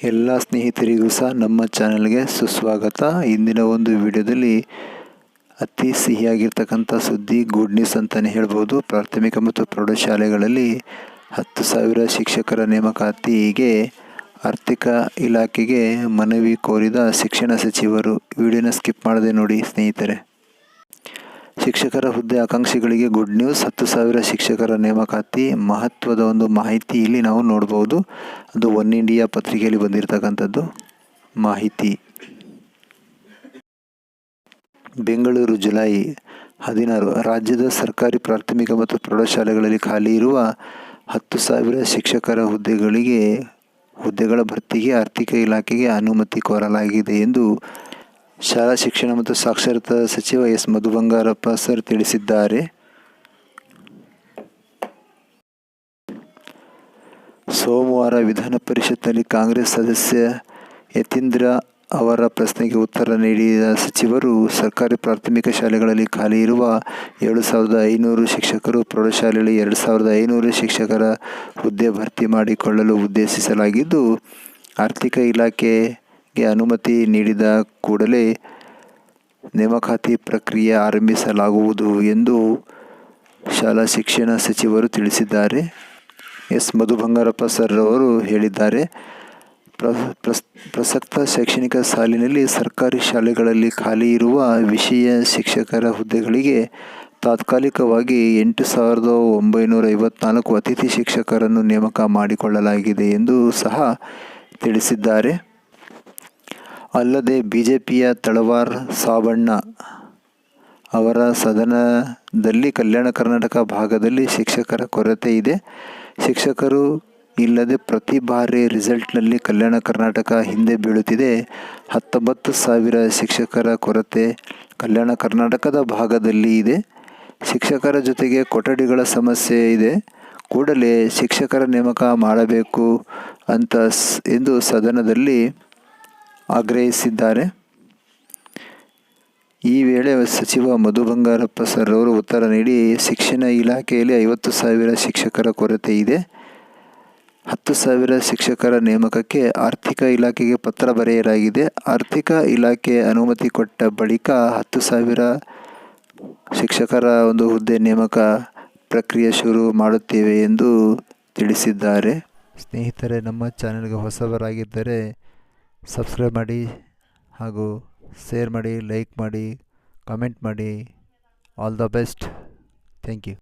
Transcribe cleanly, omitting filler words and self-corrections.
ಎಲ್ಲ ಸ್ನೇಹಿತರಿಗೂ ಸಹ ನಮ್ಮ ಚಾನಲ್ಗೆ ಸುಸ್ವಾಗತ. ಇಂದಿನ ಒಂದು ವಿಡಿಯೋದಲ್ಲಿ ಅತಿ ಸಿಹಿಯಾಗಿರ್ತಕ್ಕಂಥ ಸುದ್ದಿ, ಗುಡ್ ನ್ಯೂಸ್ ಅಂತಲೇ ಹೇಳ್ಬೋದು. ಪ್ರಾಥಮಿಕ ಮತ್ತು ಪ್ರೌಢಶಾಲೆಗಳಲ್ಲಿ 10,000 ಶಿಕ್ಷಕರ ನೇಮಕಾತಿಗೆ ಆರ್ಥಿಕ ಇಲಾಖೆಗೆ ಮನವಿ ಕೋರಿದ ಶಿಕ್ಷಣ ಸಚಿವರು. ವಿಡಿಯೋನ ಸ್ಕಿಪ್ ಮಾಡದೆ ನೋಡಿ ಸ್ನೇಹಿತರೆ. ಶಿಕ್ಷಕರ ಹುದ್ದೆ ಆಕಾಂಕ್ಷಿಗಳಿಗೆ ಗುಡ್ ನ್ಯೂಸ್. 10,000 ಶಿಕ್ಷಕರ ನೇಮಕಾತಿ ಮಹತ್ವದ ಒಂದು ಮಾಹಿತಿ ಇಲ್ಲಿ ನಾವು ನೋಡ್ಬೋದು. ಅದು ಒನ್ ಇಂಡಿಯಾ ಪತ್ರಿಕೆಯಲ್ಲಿ ಬಂದಿರತಕ್ಕಂಥದ್ದು ಮಾಹಿತಿ. ಬೆಂಗಳೂರು ಜುಲೈ 16. ರಾಜ್ಯದ ಸರ್ಕಾರಿ ಪ್ರಾಥಮಿಕ ಮತ್ತು ಪ್ರೌಢಶಾಲೆಗಳಲ್ಲಿ ಖಾಲಿ ಇರುವ 10,000 ಶಿಕ್ಷಕರ ಹುದ್ದೆಗಳ ಭರ್ತಿಗೆ ಆರ್ಥಿಕ ಇಲಾಖೆಗೆ ಅನುಮತಿ ಕೋರಲಾಗಿದೆ ಎಂದು ಶಾಲಾ ಶಿಕ್ಷಣ ಮತ್ತು ಸಾಕ್ಷರತಾ ಸಚಿವ ಎಸ್. ಮಧು ಬಂಗಾರಪ್ಪ ಸರ್ ತಿಳಿಸಿದ್ದಾರೆ. ಸೋಮವಾರ ವಿಧಾನ ಪರಿಷತ್ನಲ್ಲಿ ಕಾಂಗ್ರೆಸ್ ಸದಸ್ಯ ಯತೀಂದ್ರ ಅವರ ಪ್ರಶ್ನೆಗೆ ಉತ್ತರ ನೀಡಿದ ಸಚಿವರು, ಸರ್ಕಾರಿ ಪ್ರಾಥಮಿಕ ಶಾಲೆಗಳಲ್ಲಿ ಖಾಲಿ ಇರುವ 7,500 ಶಿಕ್ಷಕರು, ಪ್ರೌಢಶಾಲೆಯಲ್ಲಿ 2,500 ಶಿಕ್ಷಕರ ಹುದ್ದೆ ಭರ್ತಿ ಮಾಡಿಕೊಳ್ಳಲು ಉದ್ದೇಶಿಸಲಾಗಿದ್ದು, ಆರ್ಥಿಕ ಇಲಾಖೆಗೆ ಅನುಮತಿ ನೀಡಿದ ಕೂಡಲೇ ನೇಮಕಾತಿ ಪ್ರಕ್ರಿಯೆ ಆರಂಭಿಸಲಾಗುವುದು ಎಂದು ಶಾಲಾ ಶಿಕ್ಷಣ ಸಚಿವರು ತಿಳಿಸಿದ್ದಾರೆ. ಎಸ್. ಮಧು ಬಂಗಾರಪ್ಪ ಸರ್ ಅವರು ಹೇಳಿದ್ದಾರೆ. ಪ್ರಸಕ್ತ ಶೈಕ್ಷಣಿಕ ಸಾಲಿನಲ್ಲಿ ಸರ್ಕಾರಿ ಶಾಲೆಗಳಲ್ಲಿ ಖಾಲಿ ಇರುವ ವಿಷಯ ಶಿಕ್ಷಕರ ಹುದ್ದೆಗಳಿಗೆ ತಾತ್ಕಾಲಿಕವಾಗಿ 8,954 ಅತಿಥಿ ಶಿಕ್ಷಕರನ್ನು ನೇಮಕ ಮಾಡಿಕೊಳ್ಳಲಾಗಿದೆ ಎಂದು ಸಹ ತಿಳಿಸಿದ್ದಾರೆ. ಅಲ್ಲದೆ ಬಿಜೆಪಿಯ ತಳವಾರ್ ಸಾಬಣ್ಣ ಅವರ ಸದನದಲ್ಲಿ ಕಲ್ಯಾಣ ಕರ್ನಾಟಕ ಭಾಗದಲ್ಲಿ ಶಿಕ್ಷಕರ ಕೊರತೆ ಇದೆ. ಶಿಕ್ಷಕರು ಇಲ್ಲದೆ ಪ್ರತಿ ಬಾರಿ ರಿಸಲ್ಟ್ನಲ್ಲಿ ಕಲ್ಯಾಣ ಕರ್ನಾಟಕ ಹಿಂದೆ ಬೀಳುತ್ತಿದೆ. 19,000 ಶಿಕ್ಷಕರ ಕೊರತೆ ಕಲ್ಯಾಣ ಕರ್ನಾಟಕದ ಭಾಗದಲ್ಲಿ ಇದೆ. ಶಿಕ್ಷಕರ ಜೊತೆಗೆ ಕೊಠಡಿಗಳ ಸಮಸ್ಯೆ ಇದೆ. ಕೂಡಲೇ ಶಿಕ್ಷಕರ ನೇಮಕ ಮಾಡಬೇಕು ಎಂದು ಸದನದಲ್ಲಿ ಆಗ್ರಹಿಸಿದ್ದಾರೆ. ಈ ವೇಳೆ ಸಚಿವ ಮಧು ಬಂಗಾರಪ್ಪ ಸರ್ ಅವರು ಉತ್ತರ ನೀಡಿ, ಶಿಕ್ಷಣ ಇಲಾಖೆಯಲ್ಲಿ 50,000 ಶಿಕ್ಷಕರ ಕೊರತೆ ಇದೆ. 10,000 ಶಿಕ್ಷಕರ ನೇಮಕಕ್ಕೆ ಆರ್ಥಿಕ ಇಲಾಖೆಗೆ ಪತ್ರ ಬರೆಯಲಾಗಿದೆ. ಆರ್ಥಿಕ ಇಲಾಖೆ ಅನುಮತಿ ಕೊಟ್ಟ ಬಳಿಕ 10,000 ಶಿಕ್ಷಕರ ಒಂದು ಹುದ್ದೆ ನೇಮಕ ಪ್ರಕ್ರಿಯೆ ಶುರು ಮಾಡುತ್ತೇವೆ ಎಂದು ತಿಳಿಸಿದ್ದಾರೆ. ಸ್ನೇಹಿತರೆ, ನಮ್ಮ ಚಾನೆಲ್ಗೆ ಹೊಸಬರಾಗಿದ್ದರೆ ಸಬ್ಸ್ಕ್ರೈಬ್ ಮಾಡಿ ಹಾಗೂ ಶೇರ್ ಮಾಡಿ, ಲೈಕ್ ಮಾಡಿ, ಕಮೆಂಟ್ ಮಾಡಿ. All the best. Thank you.